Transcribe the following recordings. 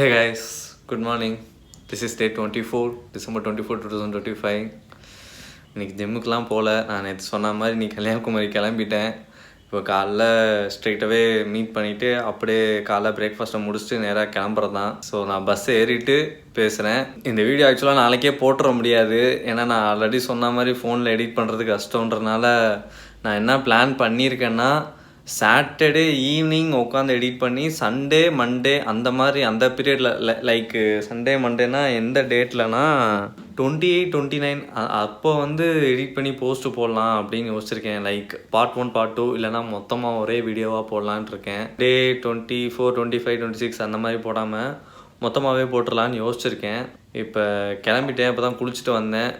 Hey guys, good morning. This is day 24, December 24, 2025. இன்றைக்கி ஜிம்முக்கெலாம் போகல. நான் நேற்று சொன்ன மாதிரி நீ கன்னியாகுமரி கிளம்பிட்டேன். இப்போ காலைல ஸ்ட்ரெயிட்டாகவே மீட் பண்ணிவிட்டு அப்படியே காலைல பிரேக்ஃபாஸ்ட்டை முடிச்சுட்டு நேராக கிளம்புறது தான். ஸோ நான் பஸ் ஏறிட்டு பேசுகிறேன். இந்த வீடியோ ஆக்சுவலாக நாளைக்கே போட்டுற முடியாது. ஏன்னா நான் ஆல்ரெடி சொன்ன மாதிரி ஃபோனில் எடிட் பண்ணுறது கஷ்டன்றனால நான் என்ன பிளான் பண்ணியிருக்கேன்னா, சாட்டர்டே ஈவினிங் உட்காந்து எடிட் பண்ணி சண்டே மண்டே அந்த மாதிரி அந்த பீரியடில் லைக் சண்டே மண்டேனா எந்த டேட்லனா 28, 29 அப்போ வந்து எடிட் பண்ணி போஸ்ட்டு போடலாம் அப்படின்னு யோசிச்சிருக்கேன். லைக் பார்ட் 1 பார்ட் 2 இல்லைனா மொத்தமாக ஒரே வீடியோவாக போடலான் இருக்கேன். டே 24, 25, 26 அந்த மாதிரி போடாமல் மொத்தமாகவே போட்டுடலான்னு யோசிச்சிருக்கேன். இப்போ கிளம்பிட்டேன். இப்போ தான் குளிச்சுட்டு வந்தேன்.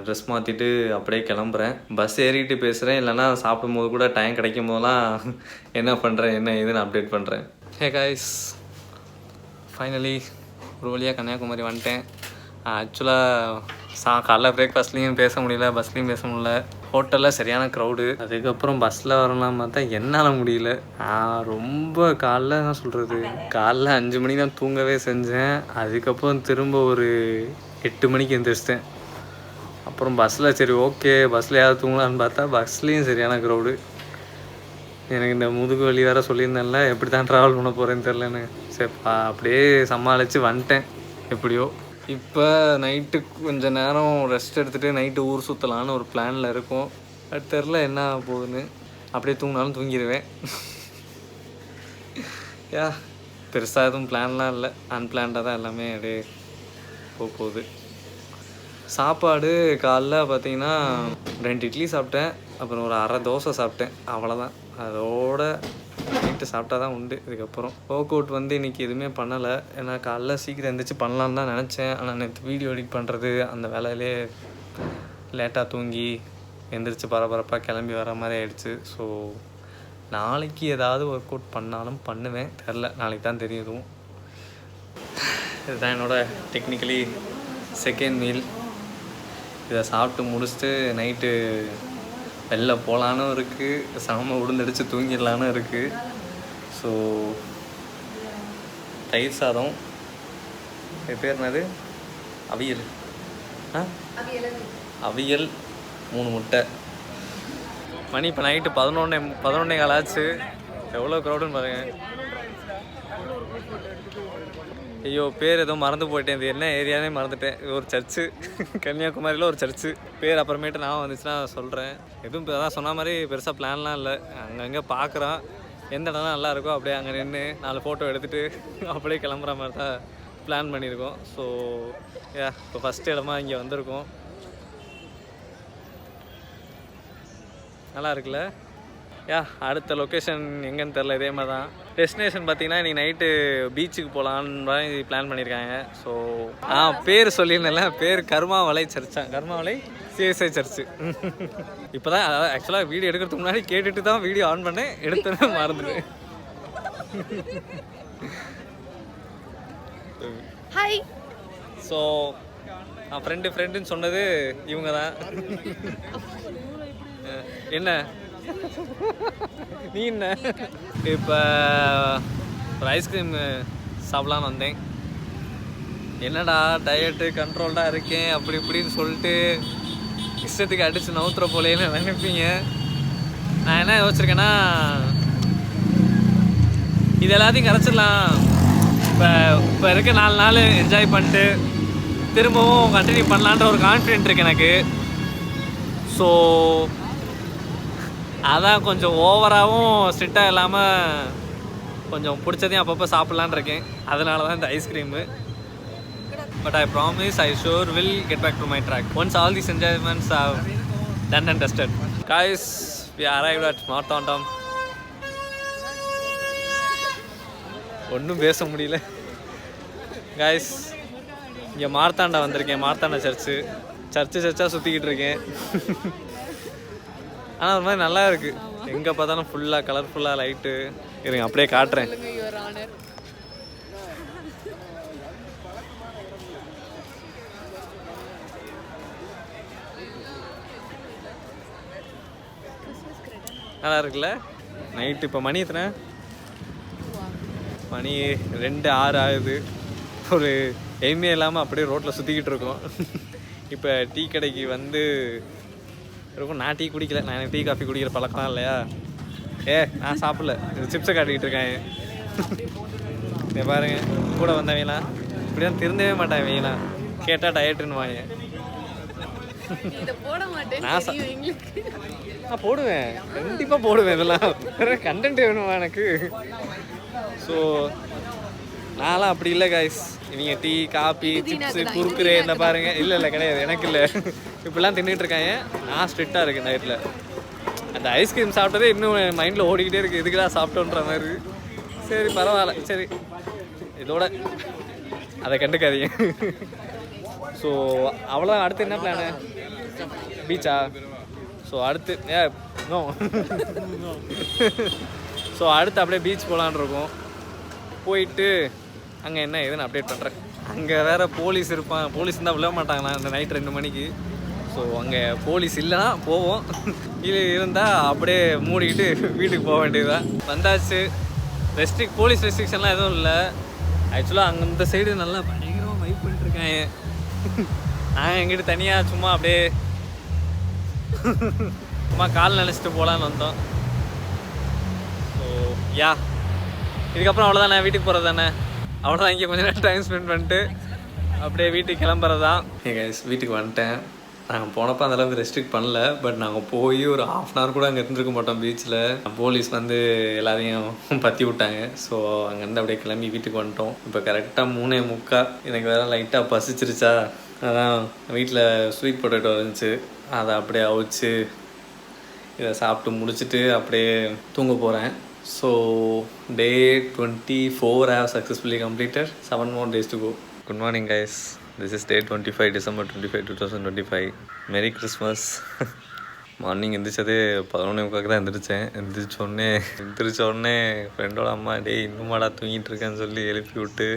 ட்ரெஸ் மாற்றிட்டு அப்படியே கிளம்புறேன். பஸ் ஏறிட்டு பேசுகிறேன். இல்லைனா சாப்பிடும்போது கூட டைம் கிடைக்கும் போதெல்லாம் என்ன பண்ணுறேன் என்ன ஏதுன்னு அப்டேட் பண்ணுறேன். ஹே காய்ஸ், ஃபைனலி ஒரு வழியாக கன்னியாகுமரி வந்துட்டேன். ஆக்சுவலாக காலைல பிரேக்ஃபாஸ்ட்லேயும் பேச முடியல, பஸ்லேயும் பேச முடியல. ஹோட்டலில் சரியான க்ரௌடு. அதுக்கப்புறம் பஸ்ஸில் வரலாம் பார்த்தா என்னால் முடியல. ரொம்ப காலைல என்ன சொல்கிறது, காலைல 5 மணிக்கு தான் தூங்கவே செஞ்சேன். அதுக்கப்புறம் திரும்ப ஒரு 8 மணிக்கு எழுந்திரிச்சிட்டேன். அப்புறம் பஸ்ஸில் சரி ஓகே பஸ்ஸில் யாராவது தூங்கலான்னு பார்த்தா பஸ்லேயும் சரியான க்ரௌடு. எனக்கு இந்த முதுகு வலி வேறு சொல்லியிருந்தேன்ல, எப்படி தான் ட்ராவல் பண்ண போகிறேன்னு தெரிலன்னு. சரிப்பா அப்படியே சமாளித்து வந்துட்டேன் எப்படியோ. இப்போ நைட்டு கொஞ்சம் நேரம் ரெஸ்ட் எடுத்துகிட்டு நைட்டு ஊர் சுற்றலான்னு ஒரு பிளானில் இருக்கும். அது தெரில என்ன போகுதுன்னு. அப்படியே தூங்கினாலும் தூங்கிடுவேன். பெருசாக எதுவும் பிளான்லாம் இல்லை, அன்பிளான்டாக தான் எல்லாமே அப்படியே போகுது. சாப்பாடு காலைல பார்த்திங்கன்னா 2 இட்லி சாப்பிட்டேன், அப்புறம் ஒரு அரை தோசை சாப்பிட்டேன், அவ்வளோதான். அதோட நைட்டு சாப்பிட்டா தான் உண்டு. இதுக்கப்புறம் ஒர்க் அவுட் வந்து இன்றைக்கி எதுவுமே பண்ணலை. ஏன்னா காலைல சீக்கிரம் எழுந்திரிச்சு பண்ணலான்னு தான் நினச்சேன். ஆனால் நேற்று வீடியோ எடிட் பண்ணுறது அந்த வேலையிலே லேட்டாக தூங்கி எந்திரிச்சு பரபரப்பாக கிளம்பி வர மாதிரி ஆயிடுச்சு. ஸோ நாளைக்கு ஏதாவது ஒர்க் அவுட் பண்ணாலும் பண்ணுவேன், தெரில, நாளைக்கு தான் தெரியும். எதுவும் இதுதான் என்னோடய டெக்னிக்கலி செகண்ட் மீல். இதை சாப்பிட்டு முடிச்சுட்டு நைட்டு வெளில போகலான்னு இருக்குது, சாம உளுந்தடிச்சு தூங்கிடலான்னு இருக்குது. ஸோ தயிர் சாதம், இது பேர் என்னது, அவியல், அவியல், 3 முட்டை. மணி இப்போ நைட்டு 11:15 ஆச்சு. எவ்வளோ க்ரௌடுன்னு பாருங்கள். ஐயோ பேர் எதுவும் மறந்து போயிட்டேன். இது என்ன ஏரியானே மறந்துட்டேன். இது ஒரு சர்ச்சு, கன்னியாகுமரியில் ஒரு சர்ச்சு. பேர் அப்புறமேட்டு நான் வந்துச்சுன்னா சொல்கிறேன். எதுவும் இப்போ தான் சொன்ன மாதிரி பெருசாக பிளான்லாம் இல்லை. அங்கங்கே பார்க்குறோம், எந்த இடம்லாம் நல்லா இருக்கோ அப்படியே அங்கே நின்று 4 ஃபோட்டோ எடுத்துகிட்டு அப்படியே கிளம்புற மாதிரி தான் பிளான் பண்ணியிருக்கோம். ஸோ இப்போ ஃபஸ்ட் இடமா இங்கே வந்திருக்கோம். நல்லா இருக்குல்ல? அடுத்த லொக்கேஷன் எங்கேன்னு தெரில. இதே மாதிரி தான் டெஸ்டினேஷன். பார்த்தீங்கன்னா இன்றைக்கி நைட்டு பீச்சுக்கு போகலான்னு பிளான் பண்ணியிருக்காங்க. ஸோ பேர் சொல்லியிருந்தேன்ல, பேர் கர்மாவலை சர்ச்சா, கர்மாவலை சிஎஸ்ஐ சர்ச்சு. இப்போ தான் ஆக்சுவலாக வீடியோ எடுக்கிறதுக்கு முன்னாடி கேட்டுட்டு தான் வீடியோ ஆன் பண்ணேன், எடுத்தோன்னே மறந்துடுவேன். ஹாய். ஸோ நான் ஃப்ரெண்டுன்னு சொன்னது இவங்க தான். என்ன நீ என்ன? இப்போ ஒரு ஐஸ்கிரீம் சாப்பிட்லான்னு வந்தேன். என்னடா டயட்டு கண்ட்ரோல்டாக இருக்கேன் அப்படி இப்படின்னு சொல்லிட்டு இஷ்டத்துக்கு அடித்து நவுத்துற போலேன்னு நினைப்பீங்க. நான் என்ன யோசிச்சிருக்கேன்னா, இது எல்லாத்தையும் கரைச்சிடலாம். இப்போ இருக்க 4 நாள் என்ஜாய் பண்ணிட்டு திரும்பவும் கண்டினியூ பண்ணலான்ற ஒரு கான்ஃபிடென்ட் இருக்குது எனக்கு. ஸோ அதான் கொஞ்சம் ஓவராகவும் ஸ்ட்ரிக்டாக இல்லாமல் கொஞ்சம் பிடிச்சதையும் அப்பப்போ சாப்பிட்லான் இருக்கேன். அதனால தான் இந்த ice cream. But I promise I sure will get back to my track once all these enjoyments are done and dusted. Guys, we arrived at Marthandam. ஒன்றும் பேச முடியல காய்ஸ். இங்கே மார்த்தாண்டா வந்திருக்கேன், மார்த்தாண்டா சர்ச்சாக சுற்றிக்கிட்டு இருக்கேன். ஆனால் ஒரு மாதிரி நல்லா இருக்குது. எங்கே பார்த்தாலும் ஃபுல்லாக கலர்ஃபுல்லாக லைட்டு. இருங்க அப்படியே காட்டுறேன். நல்லா இருக்குல்ல? நைட்டு இப்போ மணி எத்தனை? மணி 2:06 ஆகுது. ஒரு எய்மே இல்லாமல் அப்படியே ரோட்டில் சுற்றிக்கிட்டு இருக்கோம். இப்போ டீ கடைக்கு வந்து இருக்கும். நான் டீ குடிக்கல, நான் எனக்கு டீ காஃபி குடிக்கிற பழக்கம் இல்லையா. நான் சாப்பிடல, சிப்ஸை காட்டிக்கிட்டு இருக்கேன். இதை பாருங்க, கூட வந்தவங்களாம் இப்படிதான் திருந்தவே மாட்டாங்க. இவங்களாம் கேட்டால் டயட்டுன்னு வாங்க. நான் போடுவேன், கண்டிப்பாக போடுவேன். இதெல்லாம் கண்டென்ட் வேணுமா எனக்கு. ஸோ நான்லாம் அப்படி இல்லை காய்ஸ். இவங்க டீ காபி சிப்ஸு குறுக்குறே இந்த பாருங்க. இல்லை கிடையாது, எனக்கு இல்லை. இப்படிலாம் தின்னுட்டு இருக்காங்க. நான் ஸ்ட்ரிக்டாக இருக்கேன் நைட்டில். அந்த ஐஸ்கிரீம் சாப்பிட்டதே இன்னும் மைண்டில் ஓடிக்கிட்டே இருக்குது, எதுக்குடா சாப்பிட்டோன்ற மாதிரி. சரி பரவாயில்ல, சரி இதோட அதை கண்டுக்காதீங்க. ஸோ அவ்வளோ. அடுத்து என்ன பிளானு? பீச்சா? ஸோ அடுத்து நோ. ஸோ அடுத்து அப்படியே பீச் போகலான் இருக்கோம். போயிட்டு அங்கே என்ன ஏதுன்னு அப்டேட் பண்ணுறேன். அங்கே வேறு போலீஸ் இருப்பான். போலீஸ் இருந்தால் விழ மாட்டாங்களா இந்த நைட் 2 மணிக்கு. ஸோ அங்கே போலீஸ் இல்லைன்னா போவோம், இல்லை இருந்தால் அப்படியே மூடிக்கிட்டு வீட்டுக்கு போக வேண்டியதுதான். வந்தாச்சு. போலீஸ் ரெஸ்ட்ரிக்ஷன்லாம் எதுவும் இல்லை. ஆக்சுவலாக அங்கே இந்த சைடு நல்லா பயங்கரமாக வைப் பண்ணிட்டுருக்காங்க. நாங்கள் எங்கிட்ட தனியாக சும்மா அப்படியே சும்மா கால் நினச்சிட்டு போகலான்னு வந்தோம். ஸோ இதுக்கப்புறம் அவ்வளோதானே, வீட்டுக்கு போகிறது தானே. அவ்வளோதான். இங்கே கொஞ்சம் நேரம் டைம் ஸ்பெண்ட் பண்ணிட்டு அப்படியே வீட்டுக்கு கிளம்புறது தான். வீட்டுக்கு வந்துட்டேன். நாங்கள் போனப்போ அந்தளவுக்கு ரெஸ்ட்ரிக்ட் பண்ணல. பட் நாங்கள் போய் ஒரு 1/2 hour கூட அங்கே இருந்துருக்க மாட்டோம் பீச்சில். போலீஸ் வந்து எல்லாரையும் பற்றி விட்டாங்க. ஸோ அங்கேருந்து அப்படியே கிளம்பி வீட்டுக்கு வந்துட்டோம். இப்போ கரெக்டாக 3:45. எனக்கு வேறு லைட்டாக பசிச்சிருச்சா, அதான் வீட்டில் ஸ்வீட் பொட்டேட்டோ இருந்துச்சு, அதை அப்படியே அவிச்சு இதை சாப்பிட்டு முடிச்சுட்டு அப்படியே தூங்க போகிறேன். So day 24 I have successfully completed. 7 more days to go. Good morning guys. This is day 25, December 25, 2025. Merry Christmas. Morning எந்திரிச்சதே 11:45 தான் எந்திரிச்சேன். எந்திரிச்ச உடனே ஃப்ரெண்டோட அம்மா இன்னுமாடா தூங்கிட்டு இருக்கேன்னு சொல்லி எழுப்பி விட்டு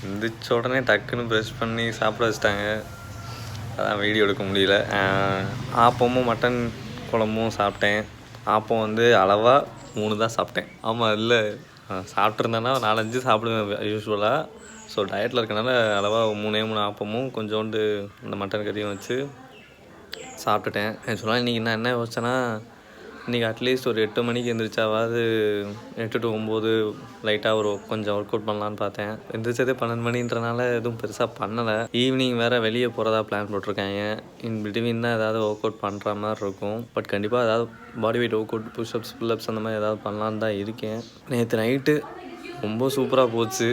எந்திரிச்ச உடனே டக்குன்னு ப்ரெஷ் பண்ணி சாப்பிட வச்சிட்டாங்க. அதான் வீடியோ எடுக்க முடியல. ஆப்பமும் மட்டன் குழம்பும் சாப்பிட்டேன். ஆப்பம் வந்து அளவாக 3 தான் சாப்பிட்டேன். ஆமாம், இல்லை சாப்பிட்ருந்தேன்னா 4-5 சாப்பிடுவேன் யூஸ்வலாக. ஸோ டயட்டில் இருக்கனால அளவாக 3 ஆப்பமும் கொஞ்சோண்டு இந்த மட்டன் கறியும் வச்சு சாப்பிட்டுட்டேன். ஆக்சுவலாக இன்றைக்கி நான் என்ன யோசிச்சேன்னா, இன்றைக்கி அட்லீஸ்ட் ஒரு 8 மணிக்கு எழுந்திரிச்சாவது 8 to 9 லைட்டாக கொஞ்சம் ஒர்க் அவுட் பண்ணலான்னு பார்த்தேன். எந்திரிச்சதே 12 மணின்றனால எதுவும் பெருசாக பண்ணலை. ஈவினிங் வேறு வெளியே போகிறதா பிளான் போட்டிருக்காங்க. இன் பிட்வீன் தான் ஏதாவது ஒர்க் அவுட் பண்ணுற மாதிரி இருக்கும். பட் கண்டிப்பாக ஏதாவது body weight work out, push-ups, pull-ups அந்த மாதிரி ஏதாவது பண்ணலான்னு தான் இருக்கேன். நேற்று நைட்டு ரொம்ப சூப்பராக போச்சு.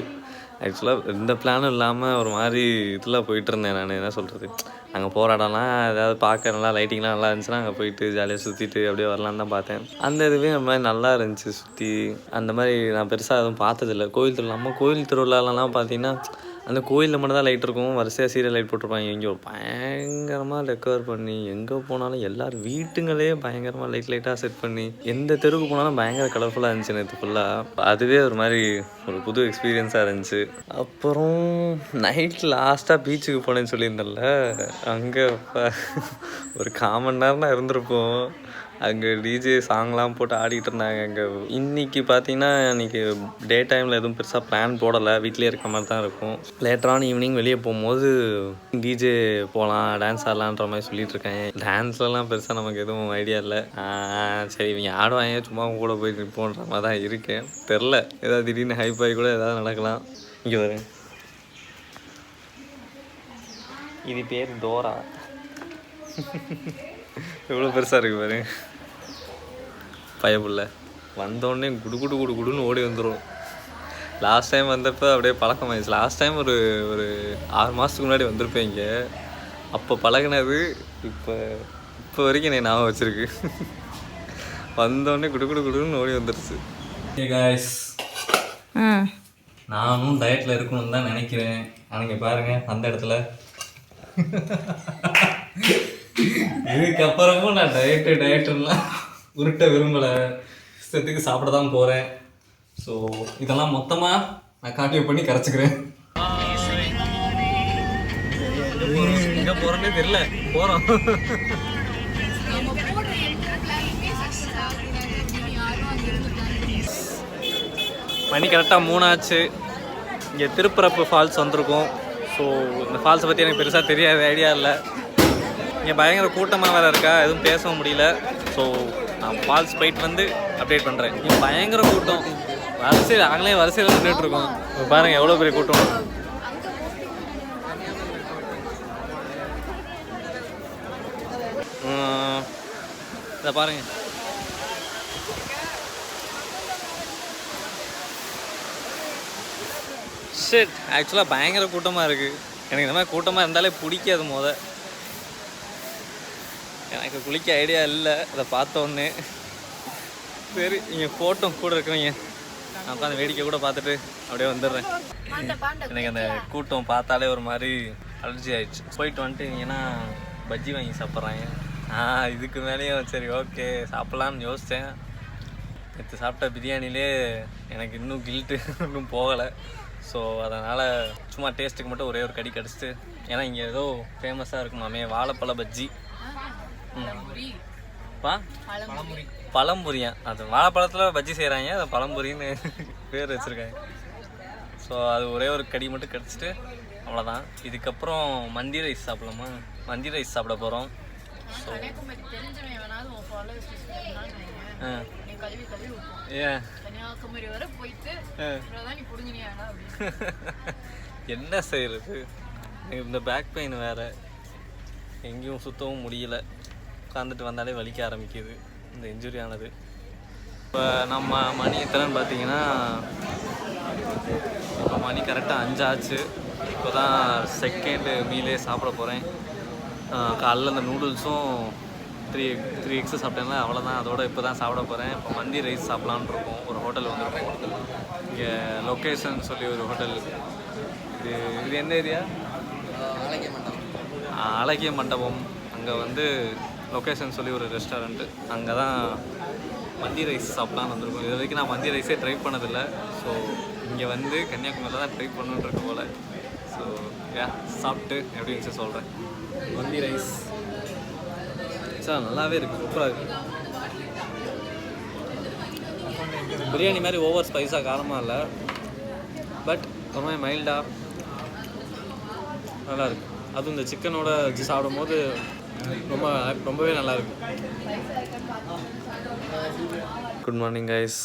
ஆக்சுவலாக எந்த பிளானும் இல்லாமல் ஒரு மாதிரி இதில் போயிட்டு இருந்தேன். நான் என்ன சொல்கிறது, அங்கே போகிற இடம்லாம் ஏதாவது பார்க்க நல்லா லைட்டிங்லாம் நல்லா இருந்துச்சுன்னா அங்கே போயிட்டு ஜாலியாக சுற்றிட்டு அப்படியே வரலான்னு தான் பார்த்தேன். அந்த இதுவே அந்த மாதிரி நல்லா இருந்துச்சு சுற்றி. அந்த மாதிரி நான் பெருசாக எதுவும் பார்த்ததில்லை. கோயில் திருவிழா, நம்ம கோயில் திருவிழாலலாம் பார்த்தீங்கன்னா அந்த கோயிலில் மட்டும் தான் லைட் இருக்கும். வரிசையாக சீரியல் லைட் போட்டிருப்பாங்க. இங்கே பயங்கரமாக டெக்கர் பண்ணி எங்கே போனாலும் எல்லோரும் வீட்டுங்களே பயங்கரமாக லைட்டாக செட் பண்ணி எந்த தெருவுக்கு போனாலும் பயங்கர கலர்ஃபுல்லாக இருந்துச்சு நேற்று ஃபுல்லாக. அதுவே ஒரு மாதிரி ஒரு புது எக்ஸ்பீரியன்ஸாக இருந்துச்சு. அப்புறம் நைட் லாஸ்ட்டாக பீச்சுக்கு போனேன்னு சொல்லியிருந்தேன்ல, அங்கே ஒரு 1/4 மணி நேரம் தான் இருந்திருப்போம். அங்கே டிஜே சாங்லாம் போட்டு ஆடிக்கிட்டு இருந்தாங்க. அங்கே இன்றைக்கி பார்த்தீங்கன்னா இன்றைக்கி டே டைமில் எதுவும் பெருசாக பிளான் போடலை, வீட்டிலே இருக்க மாதிரி தான் இருக்கும். லேட்டரான ஈவினிங் வெளியே போகும்போது டிஜே போகலாம், டான்ஸ் ஆடலான்ற மாதிரி சொல்லிகிட்டு இருக்காங்க. டான்ஸ்லலாம் பெருசாக நமக்கு எதுவும் ஐடியா இல்லை. சரி இவங்க ஆடுவாங்க, சும்மா கூட போய் நிற்போன்ற மாதிரி தான் இருக்கேன். தெரில, ஏதாவது திடீர்னு ஹைப்பாகி கூட ஏதாவது நடக்கலாம். இங்கே வரேன், இது பேர் டோரா. எவ்வளோ பெருசாக இருக்குது பாரு. பயப்புள்ள வந்தோடனே குடுன்னு ஓடி வந்துடும். லாஸ்ட் டைம் வந்தப்போ அப்படியே பழக்கமாயிடுச்சு. லாஸ்ட் டைம் ஒரு 6 மாதத்துக்கு முன்னாடி வந்திருப்பேன் இங்கே. அப்போ பழகினது இப்போ வரைக்கும் நான் ஞாபகம் வச்சுருக்கு. வந்தோடனே குடுன்னு ஓடி வந்துடுச்சு. காய்ஸ், நானும் டயட்டில் இருக்கணும்னு தான் நினைக்கிறேன். ஆனால் பாருங்கள் அந்த இடத்துல இதுக்கப்புறமும் நான் டயட்டுலாம் உருட்ட விரும்பலை. இஷ்டத்துக்கு சாப்பிட தான் போகிறேன். ஸோ இதெல்லாம் மொத்தமாக நான் கார்டியோ பண்ணி கரைச்சிக்கிறேன். எங்கே போகிறோன்னே தெரியல, போகிறோம். மணி கரெக்டாக 3 ஆச்சு. இங்கே திருப்பரப்பு ஃபால்ஸ் வந்திருக்கோம். ஸோ இந்த ஃபால்ஸை பற்றி எனக்கு பெருசாக தெரியாது, ஐடியா இல்லை. இங்கே பயங்கர கூட்டமாக வேறு இருக்கா, எதுவும் பேசவும் முடியல. ஸோ நான் ஃபால்ஸ் போயிட்டு வந்து அப்டேட் பண்ணுறேன். இங்கே பயங்கர கூட்டம், வரிசையில் நாங்களே வரிசையில் நின்றுட்டுருக்கோம். இப்போ பாருங்கள் எவ்வளோ பெரிய கூட்டம். இதை பாருங்கள், ஷிட், ஆக்சுவலாக பயங்கர கூட்டமாக இருக்குது. எனக்கு இந்த மாதிரி கூட்டமாக இருந்தாலே பிடிக்காது. எனக்கு குளிக்க ஐடியா இல்லை அதை பார்த்தோன்னே. சரி, இங்கே ஃபோட்டோ கூட இருக்கிறீங்க, நான் உட்காந்து வேடிக்கை கூட பார்த்துட்டு அப்படியே வந்துடுறேன். எனக்கு அந்த கூட்டம் பார்த்தாலே ஒரு மாதிரி அலர்ஜி ஆயிடுச்சு. போயிட்டு வந்துட்டு பஜ்ஜி வாங்கி சாப்பிட்றாங்க. இதுக்கு மேலேயும் சரி ஓகே சாப்பிட்லான்னு யோசித்தேன். நேற்று சாப்பிட்ட பிரியாணிலே எனக்கு இன்னும் கில்ட்டு இன்னும் போகலை. ஸோ அதனால் சும்மா டேஸ்ட்டுக்கு மட்டும் ஒரே ஒரு கடி கடிச்சிட்டு, ஏன்னா இங்கே ஏதோ ஃபேமஸாக இருக்குமாமே வாழைப்பழ பஜ்ஜி. பழம்புரியா, அது வாழைப்பழத்தில் பஜ்ஜி செய்கிறாங்க, அது பழம்புரின்னு பேர் வச்சுருக்காங்க. ஸோ அது ஒரே ஒரு கடி மட்டும் கடிச்சிட்டு அவ்வளோதான். இதுக்கப்புறம் மந்தி ரைஸ் சாப்பிடலாமா? மந்தி ரைஸ் சாப்பிட போகிறோம். ஸோ என்ன செய்யறது, இந்த பேக் பெயின் வேறு, எங்கேயும் சுத்தவும் முடியல. உட்காந்துட்டு வந்தாலே வலிக்க ஆரம்பிக்குது இந்த இன்ஜுரி ஆனது. இப்போ நம்ம மணி எத்தனைன்னு பார்த்தீங்கன்னா, இப்போ மணி கரெக்டாக 5 ஆச்சு. இப்போ தான் செகண்டு மீலே சாப்பிட போகிறேன். காலைல இந்த நூடுல்ஸும் 3 எக்ஸு சாப்பிட்டேன்ல, அவ்வளோதான். அதோட இப்போ தான் சாப்பிட போகிறேன். இப்போ மந்தி ரைஸ் சாப்பிட்லான் இருக்கோம். ஒரு ஹோட்டல் வந்துருக்கோம் இங்கே, லொக்கேஷன் சொல்லி ஒரு ஹோட்டல். இது எந்த ஏரியா? அழகிய மண்டபம். அங்கே வந்து லொக்கேஷன் சொல்லி ஒரு ரெஸ்டாரண்ட்டு, அங்கே தான் மந்தி ரைஸ் சாப்பிட்லான்னு வந்திருக்கோம். இது வரைக்கும் நான் மந்தி ரைஸே ட்ரை பண்ணதில்லை. ஸோ இங்கே வந்து கன்னியாகுமரியில் தான் ட்ரை பண்ணணுன்றது போல். ஸோ சாப்பிட்டு எப்படி இருந்துச்சு சொல்கிறேன். மந்தி ரைஸ் சார் நல்லாவே இருக்குது, சூப்பராக இருக்குது. பிரியாணி மாதிரி ஓவர் ஸ்பைஸாக காரமாக இல்லை, பட் ரொம்ப மைல்டாக நல்லாயிருக்கு. அதுவும் இந்த சிக்கனோட வச்சு சாப்பிடும் போது ரொம்பவே நல்லாயிருக்கு. Good morning guys,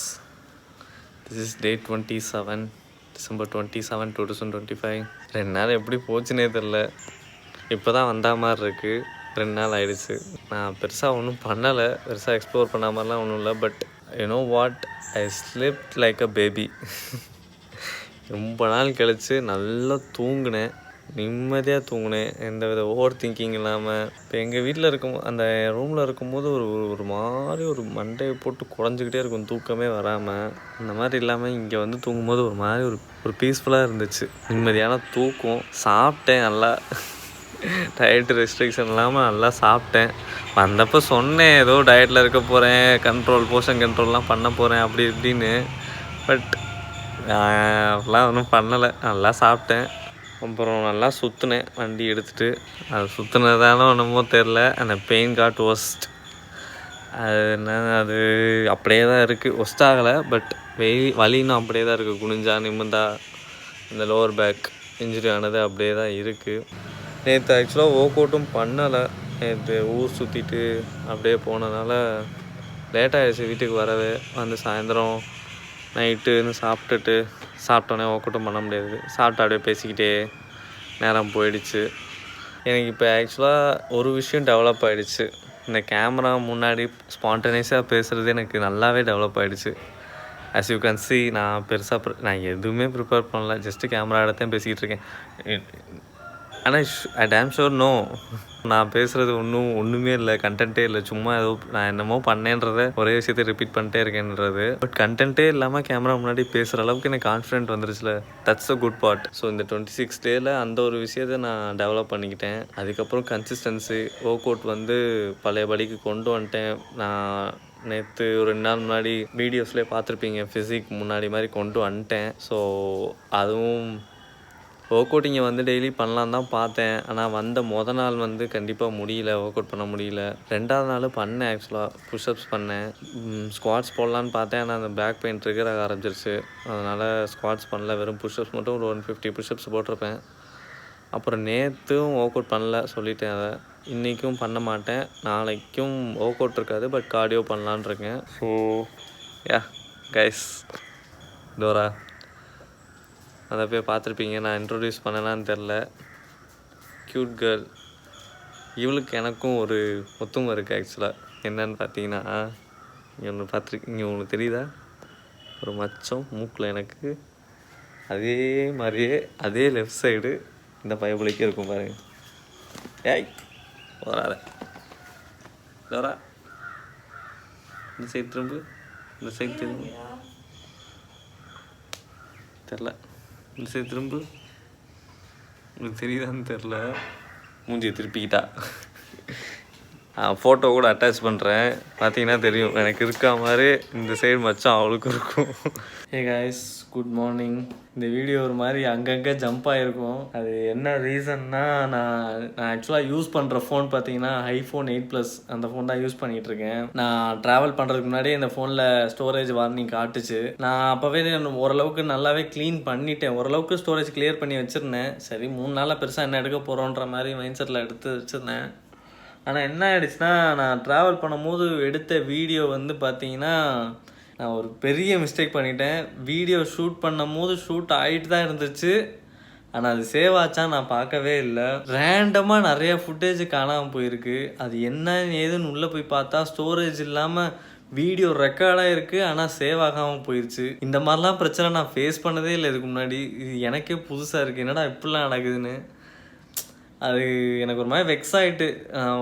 this is day 27, December 27, 2025. 2 நாள் எப்படி போச்சுன்னே தெரில. இப்போ தான் வந்த மாதிரி இருக்குது. 2 நாள் ஆகிடுச்சு. நான் பெருசாக ஒன்றும் பண்ணலை, பெருசாக எக்ஸ்ப்ளோர் பண்ண மாதிரிலாம் ஒன்றும் இல்லை. But you know what, I slipped like a baby. ரொம்ப நாள் கழித்து நல்லா தூங்கினேன், நிம்மதியாக தூங்கினேன், எந்த வித ஓவர் திங்கிங் இல்லாமல். இப்போ எங்கள் வீட்டில் இருக்கும் அந்த ரூமில் இருக்கும்போது ஒரு மாதிரி ஒரு மண்டையை போட்டு குழஞ்சிக்கிட்டே இருக்கும், தூக்கமே வராமல். அந்த மாதிரி இல்லாமல் இங்கே வந்து தூங்கும்போது ஒரு மாதிரி ஒரு பீஸ்ஃபுல்லாக இருந்துச்சு, நிம்மதியான தூக்கம். சாப்பிட்டேன் நல்லா, டயட் ரெஸ்ட்ரிக்ஷன் இல்லாமல் நல்லா சாப்பிட்டேன். வந்தப்போ சொன்னேன் ஏதோ டயட்டில் இருக்க போகிறேன், போர்ஷன் கண்ட்ரோல்லாம் பண்ண போகிறேன் அப்படி இப்படின்னு. பட் அதெல்லாம் ஒன்றும் பண்ணலை, நல்லா சாப்பிட்டேன். அப்புறம் நல்லா சுற்றினேன் வண்டி எடுத்துகிட்டு. அது சுற்றுனதானோ என்னமோ தெரில, அந்த பெயின் காட் ஒஸ்ட். அது என்ன, அது அப்படியே தான் இருக்குது, ஒஸ்ட் ஆகலை. பட் வலின்னு அப்படியே தான் இருக்குது. குனிஞ்சா நிமிந்தா இந்த லோவர் பேக் இன்ஜுரி ஆனது அப்படியே தான் இருக்குது. நேற்று ஆக்சுவலாக ஒர்க் அவுட்டும் பண்ணலை. நேற்று ஊர் சுற்றிட்டு அப்படியே போனதுனால லேட்டாகிடுச்சு வீட்டுக்கு வரவே. வந்து சாயந்தரம் நைட்டுன்னு சாப்பிட்டோன்னே ஒர்க் அவுட்டும் பண்ண முடியாது. சாப்பிட்டு அப்படியே பேசிக்கிட்டே நேரம் போயிடுச்சு. எனக்கு இப்போ ஆக்சுவலாக ஒரு விஷயம் டெவலப் ஆகிடுச்சு. இந்த கேமரா முன்னாடி ஸ்பான்டேனியஸாக பேசுகிறது எனக்கு நல்லாவே டெவலப் ஆகிடுச்சு. ஆஸ் யூ கேன் சி, நான் எதுவுமே ப்ரிப்பேர் பண்ணல, ஜஸ்ட்டு கேமரா எடுத்தேன் பேசிக்கிட்டு இருக்கேன். ஆனால் ஐ டேம் ஷோர் நோ, நான் பேசுகிறது ஒன்றுமே இல்லை, கண்டென்ட்டே இல்லை. சும்மா ஏதோ நான் என்னமோ பண்ணேன்றதை ஒரே விஷயத்தை ரிப்பீட் பண்ணிட்டே இருக்கேன்றது. பட் கண்டென்ட்டே இல்லாமல் கேமரா முன்னாடி பேசுகிற அளவுக்கு எனக்கு கான்ஃபிடென்ட் வந்துருச்சுல, that's a good part. So இந்த 26 டேயில் அந்த ஒரு விஷயத்தை நான் டெவலப் பண்ணிக்கிட்டேன். அதுக்கப்புறம் கன்சிஸ்டன்சி, ஒர்க் அவுட் வந்து பழையபடிக்கு கொண்டு வந்துட்டேன். நான் நேற்று ஒரு 2 நாள் முன்னாடி வீடியோஸ்லேயே பார்த்துருப்பீங்க, ஃபிசிக் முன்னாடி மாதிரி கொண்டு வந்துட்டேன். ஸோ அதுவும் ஒர்க் அவுட் இங்கே வந்து டெய்லி பண்ணலான்னு தான் பார்த்தேன். ஆனால் வந்த நாள் வந்து கண்டிப்பாக முடியல, ஒர்க் அவுட் பண்ண முடியல. 2வது நாள் பண்ணேன். ஆக்சுவலாக புஷ்அப்ஸ் பண்ணேன். ஸ்குவாட்ஸ் போடலான்னு பார்த்தேன். ஆனால் அந்த பேக் பெயின் ட்ரிகர் ஆக ஆரம்பிச்சிருச்சு. அதனால் ஸ்குவாட்ஸ் பண்ணல. வெறும் புஷ்அப்ஸ் மட்டும் ஒரு 150 புஷ்அப்ஸ் போட்டிருப்பேன். அப்புறம் நேற்றும் ஒர்க் அவுட் பண்ணல, சொல்லிட்டேன் அதை. இன்றைக்கும் பண்ண மாட்டேன். நாளைக்கும் ஒர்க் அவுட் இருக்காது, பட் கார்டியோ பண்ணலான் இருக்கேன். ஸோ யா கைஸ், டோரா அதை போய் பார்த்துருப்பீங்க. நான் இன்ட்ரொடியூஸ் பண்ணலான்னு தெரில. Cute girl. இவளுக்கு எனக்கும் ஒரு ஒத்துமை இருக்குது ஆக்சுவலாக. என்னன்னு பார்த்தீங்கன்னா, இங்கே ஒன்று பார்த்துருக்கீங்க, உங்களுக்கு தெரியுதா? ஒரு மச்சம் மூக்கில் எனக்கு அதே மாதிரியே அதே லெஃப்ட் சைடு இந்த பைபிளுக்கே இருக்கும் பாருங்க. ஏய் வராத டோரா, இந்த சைடு திரும்பு, இந்த சைடு திரும்பு, தெரில, இந்த சைடு திரும்பு, உங்களுக்கு தெரியுதான்னு தெரில. மூஞ்சியை திருப்பிக்கிட்டா. ஃபோட்டோ கூட அட்டாச் பண்ணுறேன், பார்த்தீங்கன்னா தெரியும். எனக்கு இருக்கா மாதிரி இந்த சைடு மச்சான் அவளுக்கும் இருக்கும். Hey guys, good morning. இந்த வீடியோ ஒரு மாதிரி அங்கங்கே ஜம்ப் ஆகிருக்கும். அது என்ன ரீசன்னா, நான் ஆக்சுவலாக யூஸ் பண்ணுற ஃபோன் பார்த்தீங்கன்னா iPhone 8 அந்த ஃபோன் தான் யூஸ் பண்ணிகிட்ருக்கேன். நான் ட்ராவல் பண்ணுறதுக்கு முன்னாடி இந்த ஃபோனில் ஸ்டோரேஜ் வார்னிங் காட்டுச்சு. நான் அப்போவே ஓரளவுக்கு நல்லாவே க்ளீன் பண்ணிட்டேன். ஓரளவுக்கு ஸ்டோரேஜ் கிளியர் பண்ணி வச்சுருந்தேன். சரி 3 நாளாக பெருசாக என்ன எடுக்க போகிறோன்ற மாதிரி மைண்ட் செட்டில் எடுத்து வச்சுருந்தேன். ஆனால் என்ன ஆகிடுச்சுன்னா, நான் ட்ராவல் பண்ணும்போது எடுத்த வீடியோ வந்து பார்த்தீங்கன்னா, நான் ஒரு பெரிய மிஸ்டேக் பண்ணிட்டேன். வீடியோ ஷூட் பண்ணும் போது ஷூட் ஆகிட்டு தான் இருந்துச்சு. ஆனால் அது சேவ் ஆச்சா நான் பார்க்கவே இல்லை. ரேண்டமாக நிறைய ஃபுட்டேஜ் காணாமல் போயிருக்கு. அது என்ன ஏதுன்னு உள்ளே போய் பார்த்தா ஸ்டோரேஜ் இல்லாமல் வீடியோ ரெக்கார்டாக இருக்குது, ஆனால் சேவ் ஆகாமல் போயிடுச்சு. இந்த மாதிரிலாம் பிரச்சனை நான் ஃபேஸ் பண்ணதே இல்லை இதுக்கு முன்னாடி. இது எனக்கே புதுசாக இருக்குது, என்னடா இப்படிலாம் நடக்குதுன்னு. அது எனக்கு ஒரு மாதிரி வெக்ஸ் ஆகிட்டு.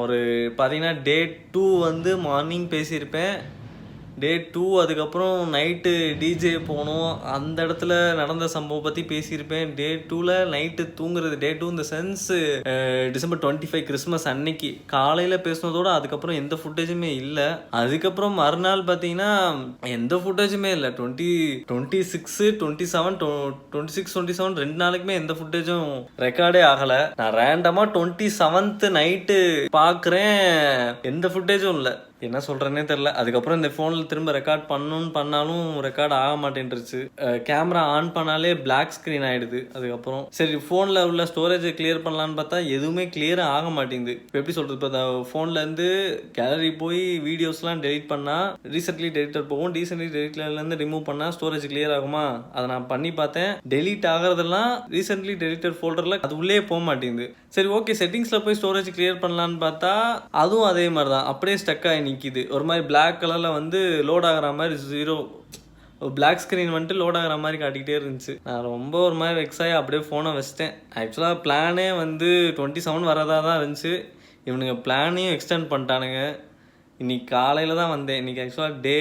ஒரு பார்த்தீங்கன்னா டே 2 வந்து மார்னிங் பேசியிருப்பேன். டே 2 அதுக்கப்புறம் நைட்டு டிஜே போனோம், அந்த இடத்துல நடந்த சம்பவம் பற்றி பேசியிருப்பேன். டே 2ல் நைட்டு தூங்குறது. டே 2 இந்த சென்ஸு December 25 கிறிஸ்மஸ் அன்னைக்கு காலையில் பேசினதோட அதுக்கப்புறம் எந்த ஃபுட்டேஜுமே இல்லை. அதுக்கப்புறம் மறுநாள் பார்த்தீங்கன்னா எந்த ஃபுட்டேஜுமே இல்லை. 26, 27, 26, 27 2 நாளைக்குமே எந்த ஃபுட்டேஜும் ரெக்கார்டே ஆகலை. நான் ரேண்டமாக 27th நைட்டு பார்க்குறேன், எந்த ஃபுட்டேஜும் இல்லை. என்ன சொல்கிறேன்னே தெரில. அதுக்கப்புறம் இந்த ஃபோனில் திரும்ப ரெக்கார்ட் பண்ணாலும் ரெக்கார்ட் ஆக மாட்டேன்ருச்சு. கேமரா ஆன் பண்ணாலே பிளாக் ஸ்க்ரீன் ஆகிடுது. அதுக்கப்புறம் சரி ஃபோனில் உள்ள ஸ்டோரேஜை கிளியர் பண்ணலான்னு பார்த்தா எதுவுமே கிளியராக ஆக மாட்டேங்குது. இப்போ எப்படி சொல்கிறது, இப்போ ஃபோன்லேருந்து கேலரி போய் வீடியோஸ்லாம் டெலிட் பண்ணால் ரீசெண்ட்லி டெலிட்டர் போகும், ரீசெண்ட்லி டெலிட்டர்லேருந்து ரிமூவ் பண்ணால் ஸ்டோரேஜ் கிளியர் ஆகுமா? அதை நான் பண்ணி பார்த்தேன். டெலிட் ஆகிறதெல்லாம் ரீசெண்ட்லி டெலிட்டர் ஃபோல்டரில் அது உள்ளே போக மாட்டேங்குது. சரி ஓகே, செட்டிங்ஸில் போய் ஸ்டோரேஜ் கிளியர் பண்ணலான்னு பார்த்தா அதுவும் அதே மாதிரி தான், அப்படியே ஸ்டக் ஆகி நிற்கிது. ஒரு மாதிரி பிளாக் கலரில் வந்து லோட் ஆகிற மாதிரி 0 பிளாக் ஸ்க்ரீன் வந்துட்டு லோட் ஆகிற மாதிரி காட்டிக்கிட்டே இருந்துச்சு. நான் ரொம்ப ஒரு மாதிரி வெக்ஸ் ஆகி அப்படியே ஃபோனை வச்சிட்டேன். ஆக்சுவலாக பிளானே வந்து 27 வரதாக தான் இருந்துச்சு. இவனுங்க பிளானையும் எக்ஸ்டெண்ட் பண்ணிட்டானுங்க. இன்றைக்கி காலையில் தான் வந்தேன். இன்றைக்கி ஆக்சுவலாக டே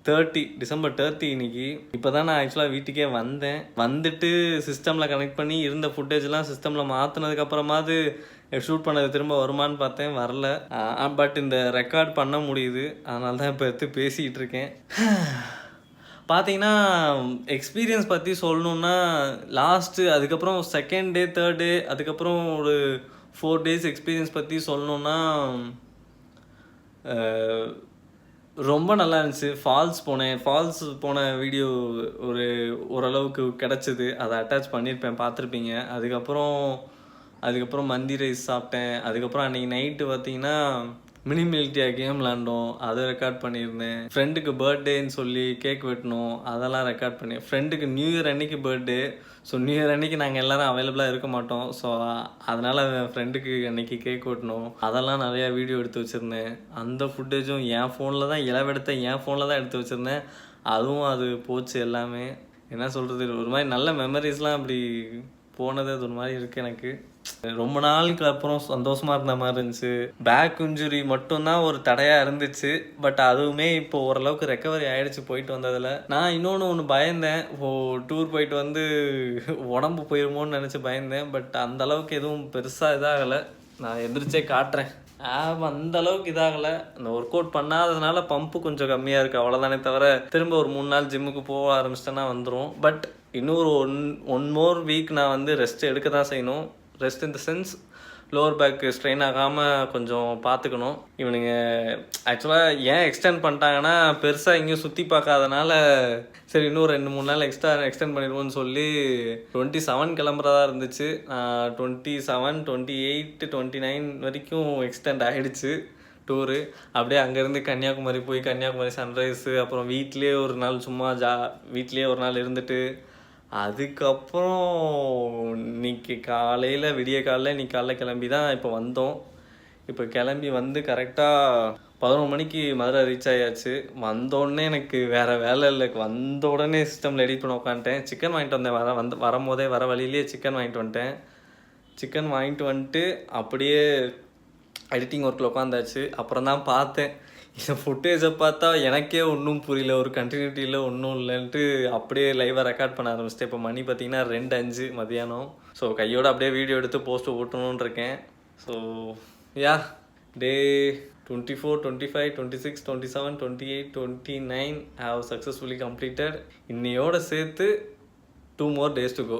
30 December 30 இன்னைக்கு. இப்போ தான் நான் ஆக்சுவலாக வீட்டுக்கே வந்தேன். வந்துட்டு சிஸ்டமில் கனெக்ட் பண்ணி இருந்த ஃபுட்டேஜ்லாம் சிஸ்டமில் மாற்றினதுக்கப்புறமாவது ஷூட் பண்ணது திரும்ப வருமானு பார்த்தேன், வரல. பட் இந்த ரெக்கார்ட் பண்ண முடியுது, அதனால தான் இப்போ எடுத்து பேசிகிட்டு இருக்கேன். பார்த்தீங்கன்னா எக்ஸ்பீரியன்ஸ் பற்றி சொல்லணுன்னா, லாஸ்ட்டு அதுக்கப்புறம் 2nd டே 3rd டே அதுக்கப்புறம் ஒரு 4 days எக்ஸ்பீரியன்ஸ் பற்றி சொல்லணுன்னா ரொம்ப நல்லா இருந்துச்சு. ஃபால்ஸ் போன வீடியோ ஓரளவுக்கு கிடச்சிது, அதை அட்டாச் பண்ணியிருப்பேன், பார்த்துருப்பீங்க. அதுக்கப்புறம் மந்தி ரைஸ் சாப்பிட்டேன். அதுக்கப்புறம் அன்றைக்கி நைட்டு பார்த்தீங்கன்னா மினிமிலிட்டியா கேம் விளாண்டோம், அதை ரெக்கார்ட் பண்ணியிருந்தேன். ஃப்ரெண்டுக்கு பர்த்டேன்னு சொல்லி கேக் வெட்டணும், அதெல்லாம் ரெக்கார்ட் பண்ணி. ஃப்ரெண்டுக்கு நியூ இயர் அன்னைக்கு பர்த்டே. ஸோ நியூ இயர் அன்னைக்கு நாங்கள் எல்லோரும் அவைலபிளாக இருக்க மாட்டோம். ஸோ அதனால் ஃப்ரெண்டுக்கு அன்னைக்கு கேக் வெட்டணும், அதெல்லாம் நிறையா வீடியோ எடுத்து வச்சுருந்தேன். அந்த ஃபுட்டேஜும் என் ஃபோனில் தான் என் ஃபோனில் தான் எடுத்து வச்சுருந்தேன். அதுவும் அது போச்சு எல்லாமே. என்ன சொல்கிறது, ஒரு மாதிரி நல்ல மெமரிஸ்லாம் அப்படி போனது அது ஒரு மாதிரி இருக்குது எனக்கு. ரொம்ப நாளுக்கு அப்புறம் சந்தோஷமாக இருந்த மாதிரி இருந்துச்சு. பேக் இன்ஜுரி மட்டும்தான் ஒரு தடையாக இருந்துச்சு, பட் அதுவுமே இப்போ ஓரளவுக்கு ரெக்கவரி ஆகிடுச்சு போயிட்டு வந்ததில். நான் இன்னொன்று பயந்தேன், டூர் போயிட்டு வந்து உடம்பு போயிருமோன்னு நினச்சி பயந்தேன். பட் அந்தளவுக்கு எதுவும் பெருசாக இதாகலை. நான் எந்திரிச்சே காட்டுறேன். அந்த அளவுக்கு இதாகலை. அந்த ஒர்க் அவுட் பண்ணாததுனால பம்பு கொஞ்சம் கம்மியாக இருக்குது, அவ்வளோதானே தவிர திரும்ப ஒரு 3 நாள் ஜிம்முக்கு போக ஆரம்பிச்சிட்டேன்னா வந்துடும். பட் இன்னொரு ஒன் மோர் வீக் நான் வந்து ரெஸ்ட் எடுக்க தான் செய்யணும். Rest in the sense lower back strain ஆகாமல் கொஞ்சம் பார்த்துக்கணும். இவனுங்க ஆக்சுவலாக ஏன் எக்ஸ்டெண்ட் பண்ணிட்டாங்கன்னா, பெருசாக எங்கேயும் சுற்றி பார்க்காதனால சரி இன்னும் 2-3 நாள் எக்ஸ்டெண்ட் பண்ணிடுவோன்னு சொல்லி 27 கிளம்புறதா இருந்துச்சு. 27, 28, 29 வரைக்கும் எக்ஸ்டெண்ட் ஆகிடுச்சு டூரு. அப்படியே அங்கேருந்து கன்னியாகுமரி போய் கன்னியாகுமரி சன்ரைஸு, அப்புறம் வீட்லேயே ஒரு நாள் சும்மா வீட்லேயே ஒரு நாள் இருந்துட்டு, அதுக்கப்புறம் இன்னைக்கு காலையில் விடிய காலையில் இன்னைக்கு காலைல கிளம்பி தான் இப்போ வந்தோம். இப்போ கிளம்பி வந்து கரெக்டாக 11 மணிக்கு மதுரை ரீச் ஆயாச்சு. வந்தோடனே எனக்கு வேறு வேலை இல்லை, வந்த உடனே சிஸ்டமில் எடிட் பண்ண உட்காந்துட்டேன். சிக்கன் வாங்கிட்டு வந்தேன், வரும்போதே வர வழியிலேயே சிக்கன் வாங்கிட்டு வந்துட்டேன். சிக்கன் வாங்கிட்டு வந்துட்டு அப்படியே எடிட்டிங் ஒர்க்கில் உட்காந்தாச்சு. அப்புறம் தான் பார்த்தேன், இந்த ஃபுட்டேஜை பார்த்தா எனக்கே ஒன்றும் புரியல, ஒரு கண்டினியூட்டியில் ஒன்றும் இல்லைன்ட்டு அப்படியே லைவாக ரெக்கார்ட் பண்ண ஆரம்பிச்சிட்டேன். இப்போ மணி பார்த்தீங்கன்னா 2:05 மதியானம். ஸோ கையோடு அப்படியே வீடியோ எடுத்து போஸ்ட்டு ஓட்டணுன்னு இருக்கேன். So yeah, day 24, 25, 26, 27, 28, 29 have successfully completed. இன்னையோடு சேர்த்து 2 more days to go.